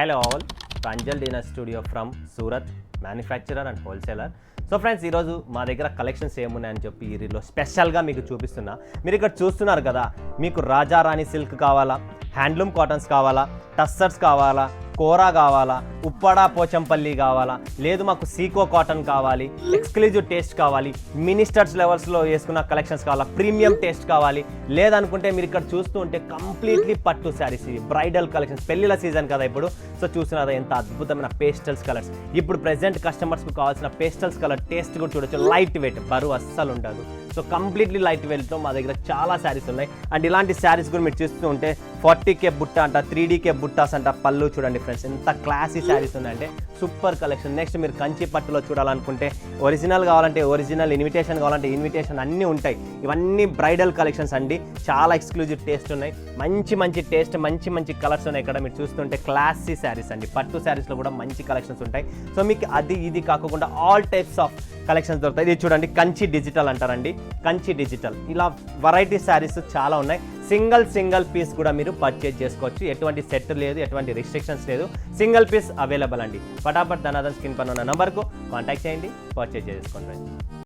Hello all, Pranjal Dina Studio from Surat, manufacturer and wholesaler. So friends ఈరోజు మా దగ్గర collections ఏమున్నాయని చెప్పి ఈ రీల్లో స్పెషల్గా మీకు చూపిస్తున్నా. మీరు ఇక్కడ చూస్తున్నారు కదా, మీకు రాజారాణి సిల్క్ కావాలా, హ్యాండ్లూమ్ కాటన్స్ కావాలా, టస్సర్స్ కావాలా, కోరా కావాలా, ఉప్పడా పోచంపల్లి కావాలా, లేదు మాకు సీకో కాటన్ కావాలి, ఎక్స్క్లూజివ్ టేస్ట్ కావాలి, మినిస్టర్స్ లెవెల్స్లో వేసుకున్న కలెక్షన్స్ కావాలా, ప్రీమియం టేస్ట్ కావాలి, లేదనుకుంటే మీరు ఇక్కడ చూస్తూ ఉంటే కంప్లీట్లీ పట్టు శారీస్, బ్రైడల్ కలెక్షన్స్, పెళ్లిళ్ళ సీజన్ కదా ఇప్పుడు. సో చూస్తున్నారా ఎంత అద్భుతమైన పేస్టల్స్ కలర్స్. ఇప్పుడు ప్రెసెంట్ కస్టమర్స్కి కావాల్సిన పేస్టల్స్ కలర్ టేస్ట్ కూడా చూడొచ్చు. లైట్ వెయిట్, బరువు అస్సలు ఉండదు. సో కంప్లీట్లీ లైట్ వెయిట్తో మా దగ్గర చాలా శారీస్ ఉన్నాయి. అండ్ ఇలాంటి శారీస్ కూడా మీరు చూస్తూ ఉంటే 40K బుట్ట అంట, 3DK బుట్టాస్ అంట, పళ్ళు చూడండి ఫ్రెండ్స్ ఎంత క్లాసీ శారీస్ ఉన్నాయంటే సూపర్ కలెక్షన్. నెక్స్ట్ మీరు కంచి పట్టులో చూడాలనుకుంటే ఒరిజినల్ కావాలంటే ఒరిజినల్, ఇన్విటేషన్ కావాలంటే ఇన్విటేషన్ అన్నీ ఉంటాయి. ఇవన్నీ బ్రైడల్ కలెక్షన్స్ అండి, చాలా ఎక్స్క్లూజివ్ టేస్ట్ ఉన్నాయి, మంచి మంచి టేస్ట్, మంచి మంచి కలర్స్ ఉన్నాయి. ఇక్కడ మీరు చూస్తుంటే క్లాసీ శారీస్ అండి, పట్టు శారీస్లో కూడా మంచి కలెక్షన్స్ ఉంటాయి. సో మీకు అది ఇది కాకుండా ఆల్ టైప్స్ ఆఫ్ కలెక్షన్స్ దొరుకుతాయి. ఇది చూడండి కంచి డిజిటల్ అంటారండి, కంచి డిజిటల్, ఇలా వెరైటీ శారీస్ చాలా ఉన్నాయి. సింగిల్ పీస్ కూడా మీరు పర్చేజ్ చేసుకోవచ్చు. ఎటువంటి సెట్ లేదు, ఎటువంటి రిస్ట్రిక్షన్స్ లేదు, సింగిల్ పీస్ అవైలబుల్ అండి. ఫటాఫట్ ధనాధన్ స్క్రీన్ పైన ఉన్న నెంబర్కు కాంటాక్ట్ చేయండి, పర్చేజ్ చేసుకోండి.